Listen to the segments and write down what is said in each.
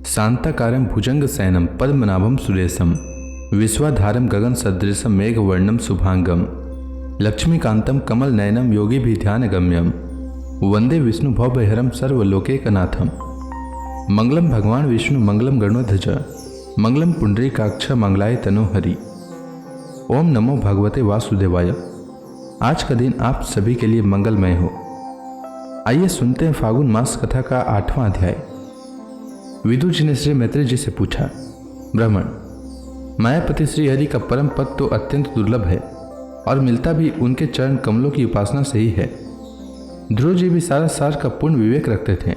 शांताकारं भुजंग सैनम पद्मनाभं सुरेशम विश्वाधारं गगन सदृशम मेघवर्णम शुभांगम लक्ष्मीकांतं कमल नयनम योगी भी ध्यान गम्यम वंदे विष्णु भवभयहरम सर्वलोकैकनाथम। मंगलम भगवान विष्णु मंगलम गरुड़ध्वज मंगलम पुंडरीकाक्ष मंगलाय तनोहरि। ओम नमो भगवते वासुदेवाय। आज का दिन आप सभी के लिए मंगलमय हो। आइए सुनते हैं फागुन मास कथा का 8वां अध्याय। विदुर जी ने श्री मैत्रेय जी से पूछा, ब्राह्मण, मायापति श्री हरि का परम पद तो अत्यंत दुर्लभ है और मिलता भी उनके चरण कमलों की उपासना से ही है। ध्रुव जी भी सारा सार का पूर्ण विवेक रखते थे,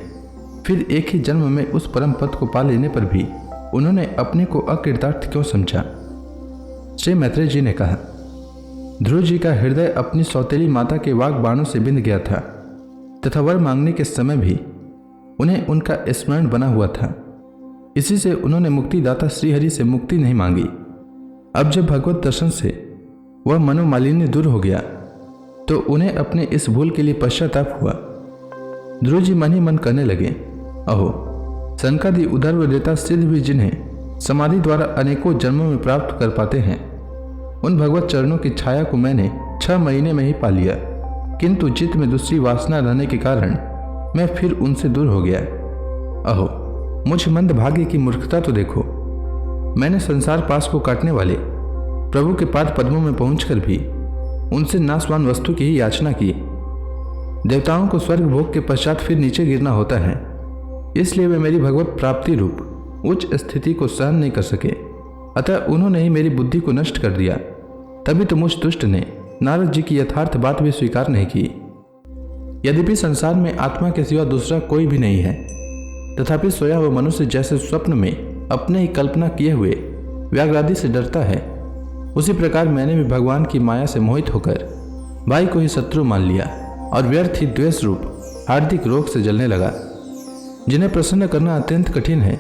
फिर एक ही जन्म में उस परम पद को पा लेने पर भी उन्होंने अपने को अकृतार्थ क्यों समझा। श्री मैत्रेय जी ने कहा, ध्रुव जी का हृदय अपनी सौतेली माता के वाग बाणों से बिंध गया था तथा वर मांगने के समय भी उन्हें उनका स्मरण बना हुआ था। इसी से उन्होंने मुक्तिदाता श्रीहरि से मुक्ति नहीं मांगी। अब जब भगवत दर्शन से वह मनोमालिन्य दूर हो गया तो उन्हें अपने इस भूल के लिए पश्चाताप हुआ। ध्रुव जी मन ही मन कहने लगे, अहो, सनकादि उदर्व देवता सिद्ध भी जिन्हें समाधि द्वारा अनेकों जन्मों में प्राप्त कर पाते हैं, उन भगवत चरणों की छाया को मैंने 6 महीने में ही पा लिया, किंतु चित्त में दूसरी वासना रहने के कारण मैं फिर उनसे दूर हो गया। अहो, मुझ मंद भाग्य की मूर्खता तो देखो। मैंने संसार पास को काटने वाले प्रभु के पाद पद्मों में पहुंचकर भी उनसे नाशवान वस्तु की ही याचना की। देवताओं को स्वर्ग भोग के पश्चात फिर नीचे गिरना होता है, इसलिए वे मेरी भगवत प्राप्ति रूप उच्च स्थिति को सहन नहीं कर सके, अतः उन्होंने ही मेरी बुद्धि को नष्ट कर दिया। तभी तो मुझ दुष्ट ने नारद जी की यथार्थ बात भी स्वीकार नहीं की। यद्यपि संसार में आत्मा के सिवा दूसरा कोई भी नहीं है, तथापि सोया हुआ मनुष्य जैसे स्वप्न में अपने ही कल्पना किए हुए व्याघ्रादि से डरता है, उसी प्रकार मैंने भी भगवान की माया से मोहित होकर भाई को ही शत्रु मान लिया और व्यर्थ ही द्वेष रूप हार्दिक रोग से जलने लगा। जिन्हें प्रसन्न करना अत्यंत कठिन है,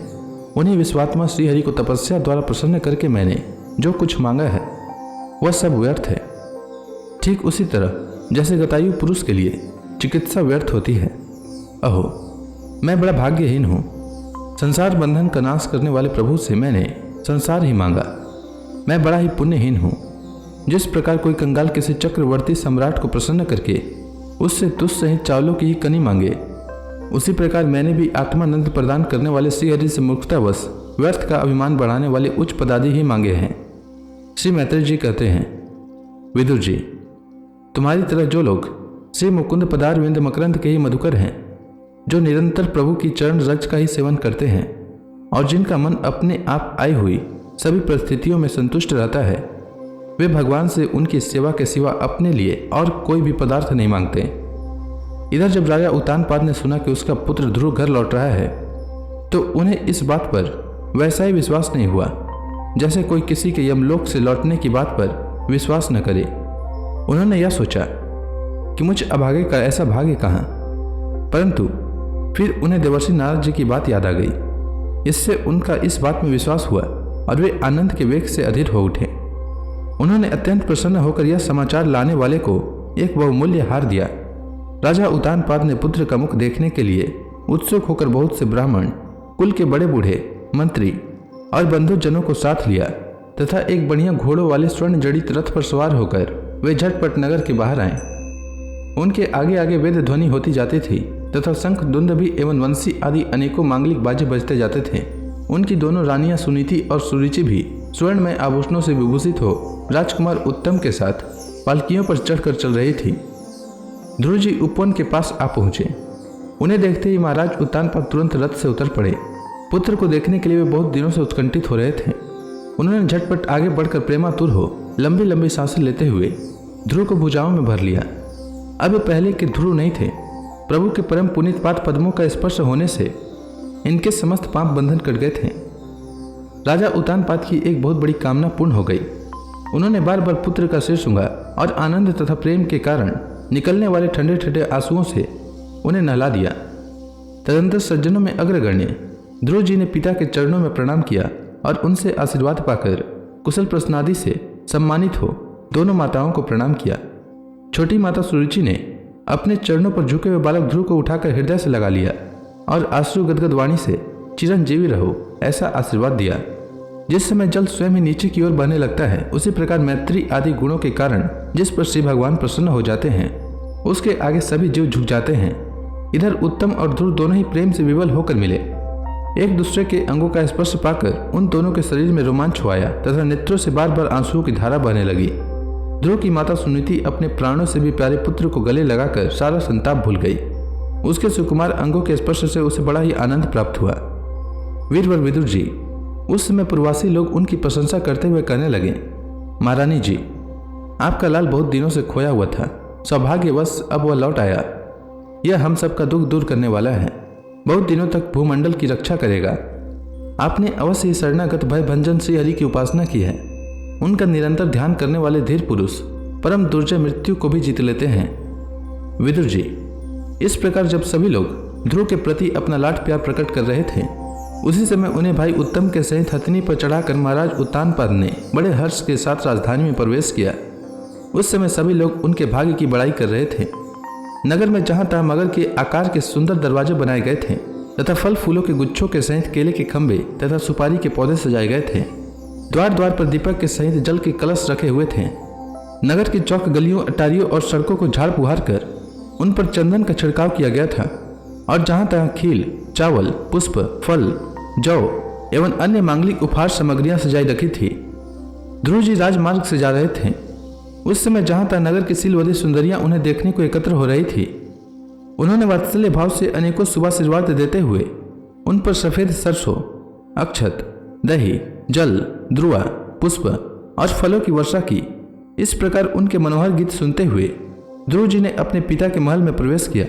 उन्हीं विश्वात्मा श्रीहरि को तपस्या द्वारा प्रसन्न करके मैंने जो कुछ मांगा है वह सब व्यर्थ है। ठीक उसी तरह जैसे गतायु पुरुष के लिए चिकित्सा व्यर्थ होती है। अहो, मैं बड़ा भाग्यहीन हूँ। संसार बंधन का नाश करने वाले प्रभु से मैंने संसार ही मांगा। मैं बड़ा ही पुण्यहीन हूँ। जिस प्रकार कोई कंगाल किसी चक्रवर्ती सम्राट को प्रसन्न करके उससे तुच्छ सहित चावलों की ही कनी मांगे, उसी प्रकार मैंने भी आत्मानंद प्रदान करने वाले श्रीहरि से मूर्खतावश व्यर्थ का अभिमान बढ़ाने वाले उच्च पदादि ही मांगे हैं। श्री मैत्रेय जी कहते हैं, विदुर जी, तुम्हारी तरह जो लोग श्री मुकुंद पदारविंद मकरंद के ही मधुकर हैं, जो निरंतर प्रभु की चरण रज का ही सेवन करते हैं और जिनका मन अपने आप आई हुई सभी परिस्थितियों में संतुष्ट रहता है, वे भगवान से उनकी सेवा के सिवा अपने लिए और कोई भी पदार्थ नहीं मांगते। इधर जब राजा उत्तानपाद ने सुना कि उसका पुत्र ध्रुव घर लौट रहा है तो उन्हें इस बात पर वैसा ही विश्वास नहीं हुआ जैसे कोई किसी के यमलोक से लौटने की बात पर विश्वास न करे। उन्होंने यह सोचा कि मुझ अभागे का ऐसा भाग्य कहाँ, परंतु फिर उन्हें देवर्षि नारद जी की बात याद आ गई। इससे उनका इस बात में विश्वास हुआ और वे आनंद के वेग से अधीर हो उठे। उन्होंने अत्यंत प्रसन्न होकर यह समाचार लाने वाले को एक बहुमूल्य हार दिया। राजा उत्तानपाद ने पुत्र का मुख देखने के लिए उत्सुक होकर बहुत से ब्राह्मण, कुल के बड़े बूढ़े, मंत्री और बंधुजनों को साथ लिया तथा एक बढ़िया घोड़ों वाले स्वर्ण जड़ित रथ पर सवार होकर वे झटपट नगर के बाहर आए। उनके आगे आगे वेद ध्वनि होती जाती थी तथा शंख दुंदुभि एवं वंशी आदि अनेकों मांगलिक बाजे बजते जाते थे। उनकी दोनों रानियां सुनीति और सुरुचि भी स्वर्णमय आभूषणों से विभूषित हो राजकुमार उत्तम के साथ पालकियों पर चढ़कर चल रही थी। ध्रुव जी उपवन के पास आ पहुंचे। उन्हें देखते ही महाराज उत्तानपाद तुरंत रथ से उतर पड़े। पुत्र को देखने के लिए वे बहुत दिनों से उत्कंठित हो रहे थे। उन्होंने झटपट आगे बढ़कर प्रेमातुर हो लंबी लंबी सांसें लेते हुए ध्रुव को भुजाओं में भर लिया। अब पहले के ध्रुव नहीं थे। प्रभु के परम पुनीत पाद पद्मों का स्पर्श होने से इनके समस्त पाप बंधन कट गए थे। राजा उत्तानपाद की एक बहुत बड़ी कामना पूर्ण हो गई। उन्होंने बार बार पुत्र का सिर सूंघा और आनंद तथा प्रेम के कारण निकलने वाले ठंडे ठंडे आंसुओं से उन्हें नहला दिया। तदंतर सज्जनों में अग्रगण्य ध्रुव जी ने पिता के चरणों में प्रणाम किया और उनसे आशीर्वाद पाकर कुशल प्रश्नादि से सम्मानित हो दोनों माताओं को प्रणाम किया। छोटी माता सुरुचि ने अपने चरणों पर झुके हुए बालक ध्रुव को उठाकर हृदय से लगा लिया और आश्रु गदगद वाणी से चिरंजीवी रहो, ऐसा आशीर्वाद दिया। जिस समय जल स्वयं ही नीचे की ओर बहने लगता है, उसी प्रकार मैत्री आदि गुणों के कारण जिस पर श्री भगवान प्रसन्न हो जाते हैं, उसके आगे सभी जीव झुक जाते हैं। इधर उत्तम और ध्रुव दोनों ही प्रेम से विवल होकर मिले। एक दूसरे के अंगों का स्पर्श पाकर उन दोनों के शरीर में रोमांच हुआया तथा नेत्रों से बार बार आंसुओं की धारा बहने लगी। ध्रुव की माता सुनीति अपने प्राणों से भी प्यारे पुत्र को गले लगाकर सारा संताप भूल गई। उसके सुकुमार अंगों के स्पर्श से उसे बड़ा ही आनंद प्राप्त हुआ। वीरवर विदुर जी, उस समय पूर्ववासी लोग उनकी प्रशंसा करते हुए कहने लगे, महारानी जी, आपका लाल बहुत दिनों से खोया हुआ था, सौभाग्यवश अब वह लौट आया। यह हम सबका दुख दूर करने वाला है, बहुत दिनों तक भूमंडल की रक्षा करेगा। आपने अवश्य ही शरणागत भय भंजन श्री हरि की उपासना की है। उनका निरंतर ध्यान करने वाले धीर पुरुष परम दुर्जय मृत्यु को भी जीत लेते हैं। विदुर जी, इस प्रकार जब सभी लोग ध्रुव के प्रति अपना लाड प्यार प्रकट कर रहे थे, उसी समय उन्हें भाई उत्तम के सहित हथनी पर चढ़ाकर महाराज उत्तानपाद ने बड़े हर्ष के साथ राजधानी में प्रवेश किया। उस समय सभी लोग उनके भाग्य की बड़ाई कर रहे थे। नगर में जहां तहां मगर के आकार के सुंदर दरवाजे बनाए गए थे तथा फल फूलों के गुच्छों के सहित केले के खंभे तथा सुपारी के पौधे सजाए गए थे। द्वार द्वार पर दीपक के सहित जल के कलश रखे हुए थे। नगर की चौक गलियों, अटारियों और सड़कों को झाड़ पुहार कर उन पर चंदन का छिड़काव किया गया था और जहां तहां खील, चावल, पुष्प, फल, जौ एवं अन्य मांगलिक उपहार सामग्रियां सजाई रखी थी। ध्रुव जी राजमार्ग से जा रहे थे। उस समय जहां तहां नगर की सीलवती सुंदरियां उन्हें देखने को एकत्र हो रही थी। उन्होंने वात्सल्य भाव से अनेकों शुभाशीर्वाद देते हुए उन पर सफेद सरसों, अक्षत, दही, जल, द्रुआ, पुष्प और फलों की वर्षा की। इस प्रकार उनके मनोहर गीत सुनते हुए ध्रुव जी ने अपने पिता के महल में प्रवेश किया।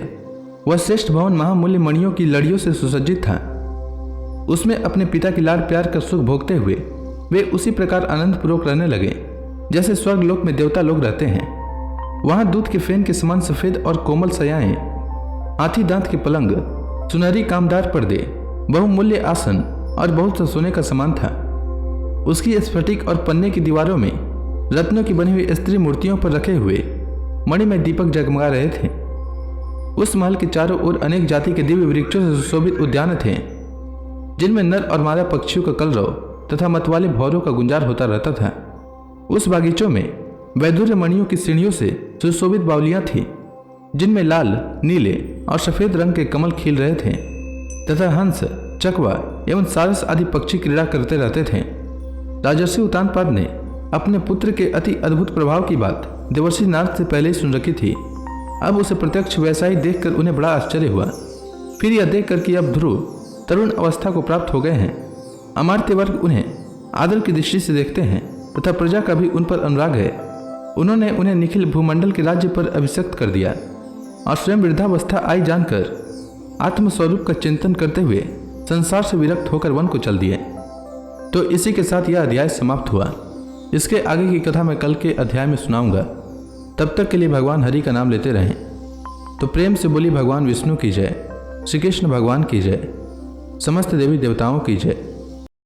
वह श्रेष्ठ भवन महामूल्य मणियों की लड़ियों से सुसज्जित था। उसमें अपने पिता की लाड प्यार का सुख भोगते हुए वे उसी प्रकार आनंद पूर्वक रहने लगे जैसे स्वर्गलोक में देवता लोग रहते हैं। वहां दूध के फेन के समान सफेद और कोमल सयाएं, हाथी दांत के पलंग, सुनहरी कामदार पर्दे, बहुमूल्य आसन और बहुत सा सोने का सामान था। उसकी स्फटिक और पन्ने की दीवारों में रत्नों की बनी हुई स्त्री मूर्तियों पर रखे हुए मणि में दीपक जगमगा रहे थे। उस महल के चारों ओर अनेक जाति के दिव्य वृक्षों से सुशोभित उद्यान थे, जिनमें नर और मादा पक्षियों का कलरव तथा मतवाले भौरों का गुंजार होता रहता था। उस बागीचों में वैदुर्य मणियों की सीढ़ियों से सुशोभित बावलियां थीं, जिनमें लाल, नीले और सफेद रंग के कमल खिल रहे थे तथा हंस, चकवा एवं सारस आदि पक्षी क्रीड़ा करते रहते थे। राजर्षि उत्तानपाद ने अपने पुत्र के अति अद्भुत प्रभाव की बात देवर्षि नारद से पहले ही सुन रखी थी। अब उसे प्रत्यक्ष वैसा ही देखकर उन्हें बड़ा आश्चर्य हुआ। फिर यह देखकर कि अब ध्रुव तरुण अवस्था को प्राप्त हो गए हैं, अमात्य वर्ग उन्हें आदर की दृष्टि से देखते हैं तथा प्रजा का भी उन पर अनुराग है। उन्होंने उन्हें निखिल भूमंडल के राज्य पर अभिषिक्त कर दिया और स्वयं वृद्धावस्था आई जानकर आत्मस्वरूप का चिंतन करते हुए संसार से विरक्त होकर वन को चल दिए। तो इसी के साथ यह अध्याय समाप्त हुआ। इसके आगे की कथा मैं कल के अध्याय में सुनाऊंगा। तब तक के लिए भगवान हरि का नाम लेते रहें। तो प्रेम से बोली भगवान विष्णु की जय, श्री कृष्ण भगवान की जय, समस्त देवी देवताओं की जय।